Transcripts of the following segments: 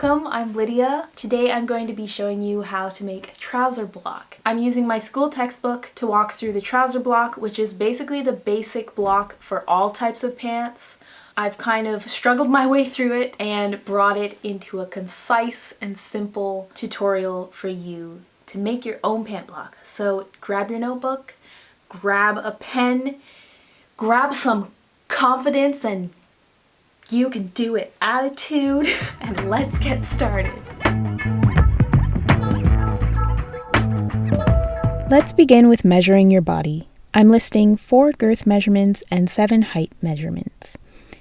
Welcome, I'm Lydia. Today I'm going to be showing you how to make a trouser block. I'm using my school textbook to walk through the trouser block, which is basically the basic block for all types of pants. I've kind of struggled my way through it and brought it into a concise and simple tutorial for you to make your own pant block. So grab your notebook, grab a pen, grab some confidence and you can do it attitude, and let's get started. Let's begin with measuring your body. I'm listing 4 girth measurements and 7 height measurements.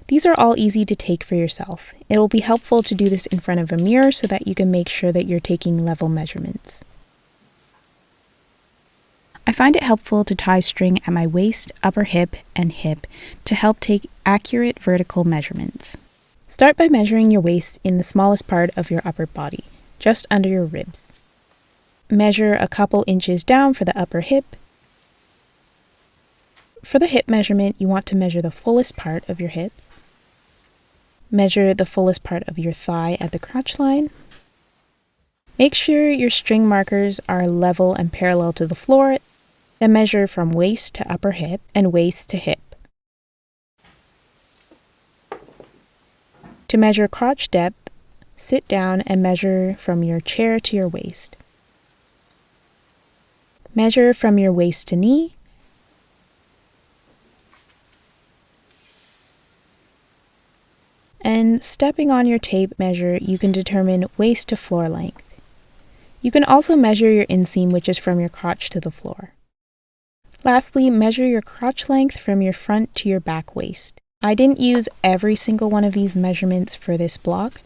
These are all easy to take for yourself. It will be helpful to do this in front of a mirror so that you can make sure that you're taking level measurements. I find it helpful to tie string at my waist, upper hip, and hip to help take accurate vertical measurements. Start by measuring your waist in the smallest part of your upper body, just under your ribs. Measure a couple inches down for the upper hip. For the hip measurement, you want to measure the fullest part of your hips. Measure the fullest part of your thigh at the crotch line. Make sure your string markers are level and parallel to the floor. Then measure from waist to upper hip and waist to hip. To measure crotch depth, sit down and measure from your chair to your waist. Measure from your waist to knee. And stepping on your tape measure, you can determine waist to floor length. You can also measure your inseam, which is from your crotch to the floor. Lastly, measure your crotch length from your front to your back waist. I didn't use every single one of these measurements for this block,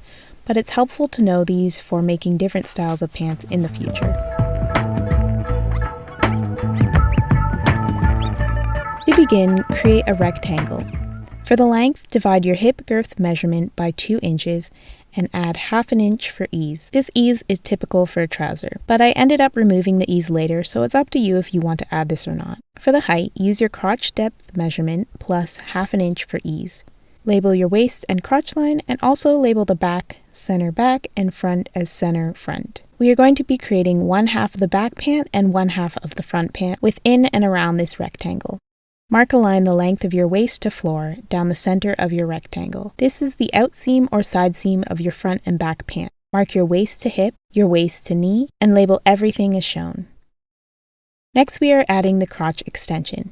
but it's helpful to know these for making different styles of pants in the future. To begin, create a rectangle. For the length, divide your hip girth measurement by 2 inches and add 1/2 inch for ease. This ease is typical for a trouser, but I ended up removing the ease later, so it's up to you if you want to add this or not. For the height, use your crotch depth measurement plus 1/2 inch for ease. Label your waist and crotch line, and also label the back, center back, and front as center front. We are going to be creating 1/2 of the back pant and 1/2 of the front pant within and around this rectangle. Mark a line the length of your waist to floor down the center of your rectangle. This is the outseam or side seam of your front and back pant. Mark your waist to hip, your waist to knee, and label everything as shown. Next, we are adding the crotch extension.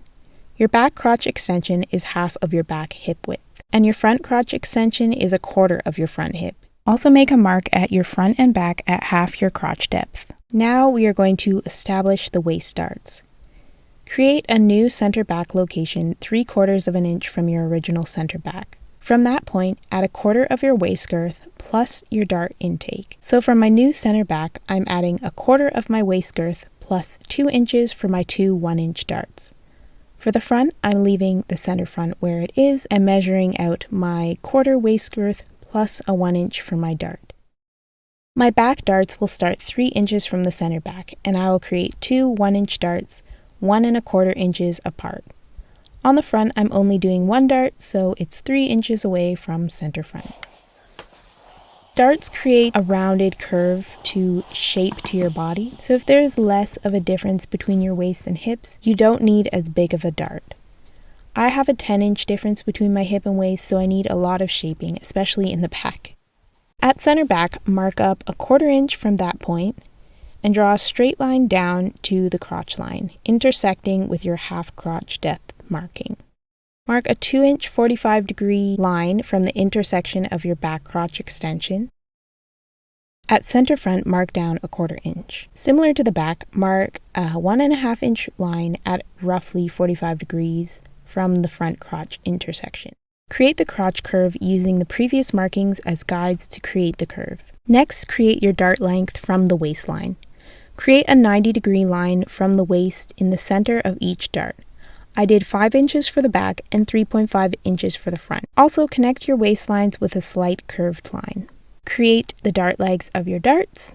Your back crotch extension is 1/2 of your back hip width, and your front crotch extension is 1/4 of your front hip. Also make a mark at your front and back at 1/2 your crotch depth. Now we are going to establish the waist darts. Create a new center back location 3/4 of an inch from your original center back. From that point, add 1/4 of your waist girth plus your dart intake. So for my new center back, I'm adding 1/4 of my waist girth plus 2 inches for my 2 1-inch darts. For the front, I'm leaving the center front where it is and measuring out my 1/4 waist girth plus a 1 inch for my dart. My back darts will start 3 inches from the center back, and I will create 2 1-inch darts 1 1/4 inches apart. On the front, I'm only doing 1 dart, so it's 3 inches away from center front. Darts create a rounded curve to shape to your body, so if there is less of a difference between your waist and hips, you don't need as big of a dart. I have a 10-inch difference between my hip and waist, so I need a lot of shaping, especially in the back. At center back, mark up 1/4 inch from that point, and draw a straight line down to the crotch line, intersecting with your 1/2 crotch depth marking. Mark a 2-inch 45-degree line from the intersection of your back crotch extension. At center front, mark down 1/4 inch. Similar to the back, mark a 1.5 inch line at roughly 45 degrees from the front crotch intersection. Create the crotch curve using the previous markings as guides to create the curve. Next, create your dart length from the waistline. Create a 90-degree line from the waist in the center of each dart. I did 5 inches for the back and 3.5 inches for the front. Also, connect your waistlines with a slight curved line. Create the dart legs of your darts,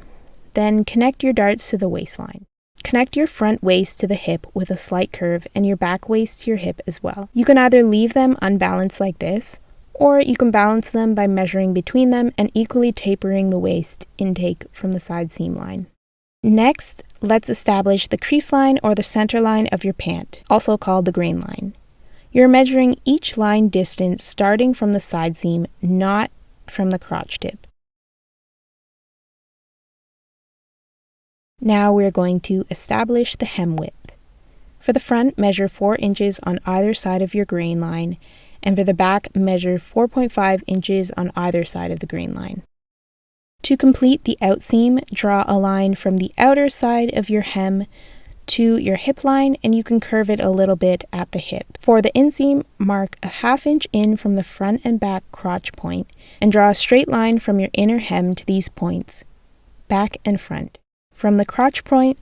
then connect your darts to the waistline. Connect your front waist to the hip with a slight curve and your back waist to your hip as well. You can either leave them unbalanced like this, or you can balance them by measuring between them and equally tapering the waist intake from the side seam line. Next, let's establish the crease line or the center line of your pant, also called the grain line. You're measuring each line distance starting from the side seam, not from the crotch tip. Now we're going to establish the hem width. For the front, measure 4 inches on either side of your grain line, and for the back, measure 4.5 inches on either side of the grain line. To complete the outseam, draw a line from the outer side of your hem to your hip line, and you can curve it a little bit at the hip. For the inseam, mark a 1/2 inch in from the front and back crotch point, and draw a straight line from your inner hem to these points, back and front. From the crotch point,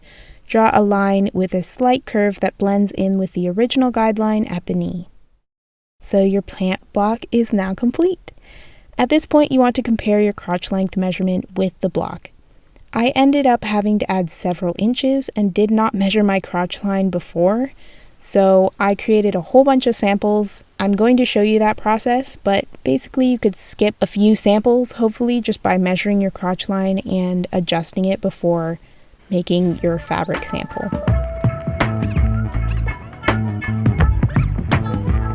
draw a line with a slight curve that blends in with the original guideline at the knee. So your pant block is now complete. At this point, you want to compare your crotch length measurement with the block. I ended up having to add several inches and did not measure my crotch line before, so I created a whole bunch of samples. I'm going to show you that process, but basically you could skip a few samples, hopefully, just by measuring your crotch line and adjusting it before making your fabric sample.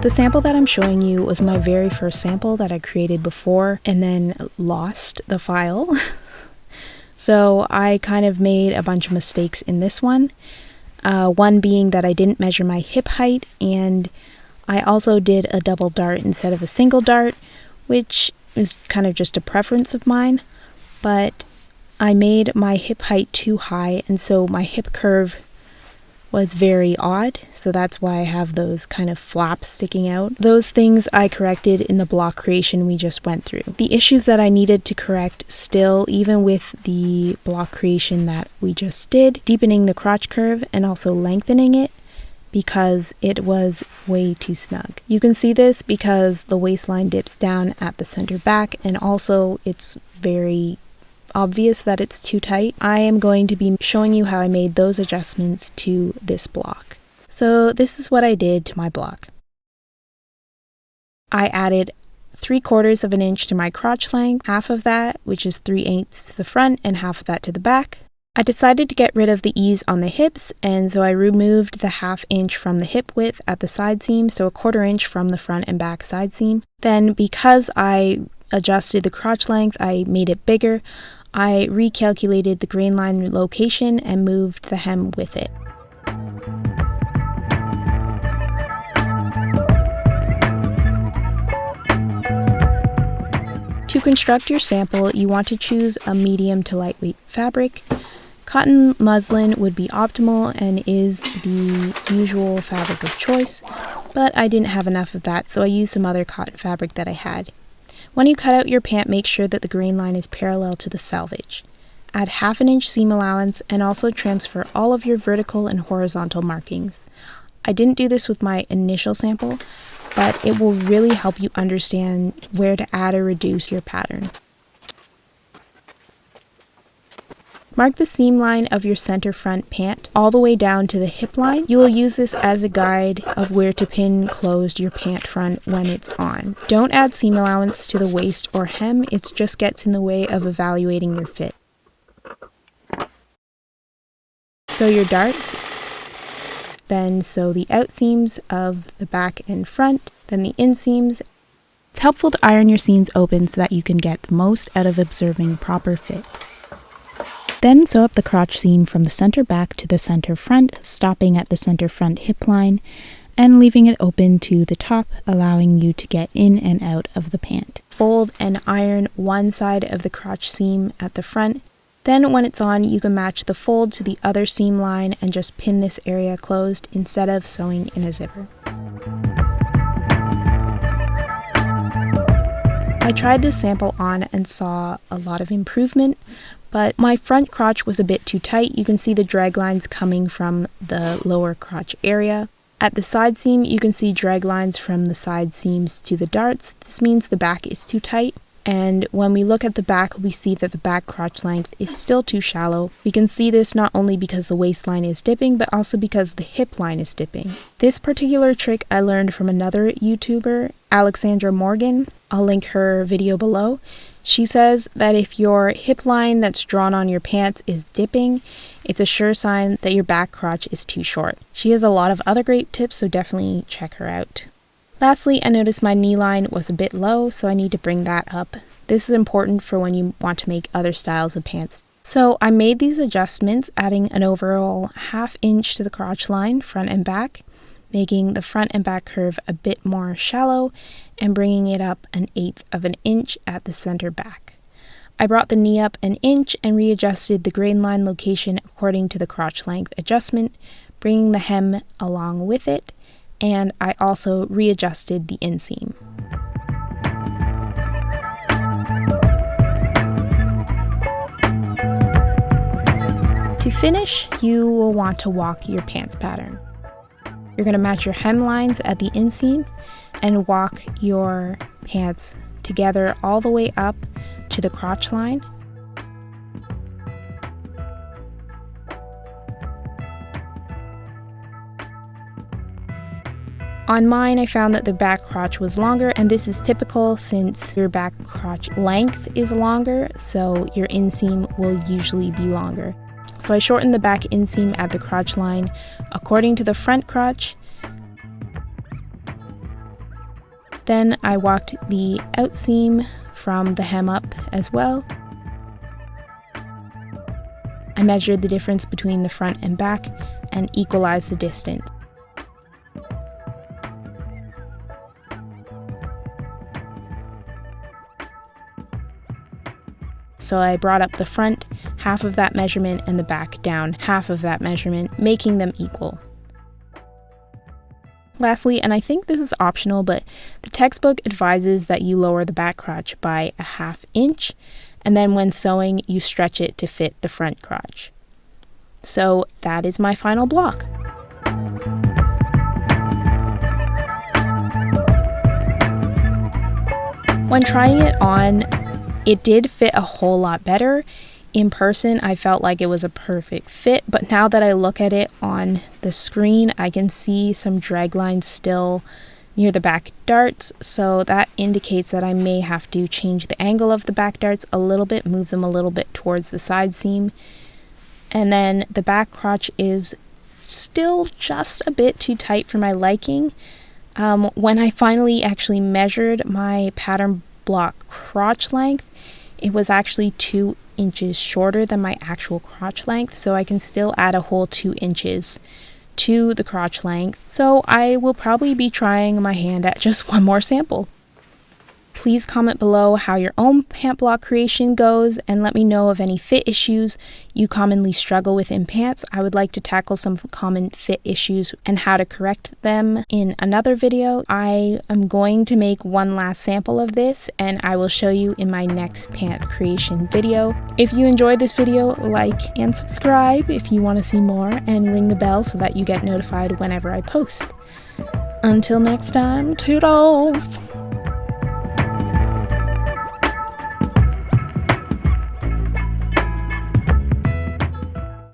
The sample that I'm showing you was my very first sample that I created before and then lost the file. So I kind of made a bunch of mistakes in this one. One being that I didn't measure my hip height, and I also did a double dart instead of a single dart, which is kind of just a preference of mine. But I made my hip height too high, and so my hip curve was very odd, so that's why I have those kind of flaps sticking out. Those things I corrected in the block creation we just went through. The issues that I needed to correct still, even with the block creation that we just did, deepening the crotch curve and also lengthening it because it was way too snug. You can see this because the waistline dips down at the center back, and also it's very obvious that it's too tight. I am going to be showing you how I made those adjustments to this block. So this is what I did to my block. I added 3/4 of an inch to my crotch length, half of that, which is 3/8 to the front, and half of that to the back. I decided to get rid of the ease on the hips, and so I removed the 1/2 inch from the hip width at the side seam, so a 1/4 inch from the front and back side seam. Then, because I adjusted the crotch length, I made it bigger. I recalculated the grain line location and moved the hem with it. To construct your sample, you want to choose a medium to lightweight fabric. Cotton muslin would be optimal and is the usual fabric of choice, but I didn't have enough of that, so I used some other cotton fabric that I had. When you cut out your pant, make sure that the grain line is parallel to the selvage. Add 1/2 inch seam allowance and also transfer all of your vertical and horizontal markings. I didn't do this with my initial sample, but it will really help you understand where to add or reduce your pattern. Mark the seam line of your center front pant all the way down to the hip line. You will use this as a guide of where to pin closed your pant front when it's on. Don't add seam allowance to the waist or hem, it just gets in the way of evaluating your fit. Sew your darts, then sew the outseams of the back and front, then the inseams. It's helpful to iron your seams open so that you can get the most out of observing proper fit. Then sew up the crotch seam from the center back to the center front, stopping at the center front hip line and leaving it open to the top, allowing you to get in and out of the pant. Fold and iron one side of the crotch seam at the front. Then when it's on, you can match the fold to the other seam line and just pin this area closed instead of sewing in a zipper. I tried this sample on and saw a lot of improvement, but my front crotch was a bit too tight. You can see the drag lines coming from the lower crotch area. At the side seam, you can see drag lines from the side seams to the darts. This means the back is too tight. And when we look at the back, we see that the back crotch length is still too shallow. We can see this not only because the waistline is dipping, but also because the hip line is dipping. This particular trick I learned from another YouTuber, Alexandra Morgan. I'll link her video below. She says that if your hip line that's drawn on your pants is dipping, it's a sure sign that your back crotch is too short. She has a lot of other great tips, so definitely check her out. Lastly, I noticed my knee line was a bit low, so I need to bring that up. This is important for when you want to make other styles of pants. So I made these adjustments, adding an overall 1/2 inch to the crotch line, front and back, making the front and back curve a bit more shallow and bringing it up 1/8 of an inch at the center back. I brought the knee up 1 inch and readjusted the grain line location according to the crotch length adjustment, bringing the hem along with it, and I also readjusted the inseam. To finish, you will want to walk your pants pattern. You're going to match your hem lines at the inseam and walk your pants together all the way up to the crotch line. On mine, I found that the back crotch was longer, and this is typical since your back crotch length is longer, so your inseam will usually be longer. So I shortened the back inseam at the crotch line according to the front crotch. Then I walked the outseam from the hem up as well. I measured the difference between the front and back and equalized the distance. So I brought up the front 1/2 of that measurement and the back down 1/2 of that measurement, making them equal. Lastly, and I think this is optional, but the textbook advises that you lower the back crotch by 1/2 inch, and then when sewing, you stretch it to fit the front crotch. So that is my final block. When trying it on, it did fit a whole lot better. In person, I felt like it was a perfect fit, but now that I look at it on the screen, I can see some drag lines still near the back darts, so that indicates that I may have to change the angle of the back darts a little bit, move them a little bit towards the side seam. And then the back crotch is still just a bit too tight for my liking. When I finally actually measured my pattern block crotch length, it was actually 2 inches shorter than my actual crotch length, so I can still add a whole 2 inches to the crotch length. So I will probably be trying my hand at just one more sample. Please comment below how your own pant block creation goes and let me know of any fit issues you commonly struggle with in pants. I would like to tackle some common fit issues and how to correct them in another video. I am going to make one last sample of this and I will show you in my next pant creation video. If you enjoyed this video, like and subscribe if you want to see more, and ring the bell so that you get notified whenever I post. Until next time, toodles!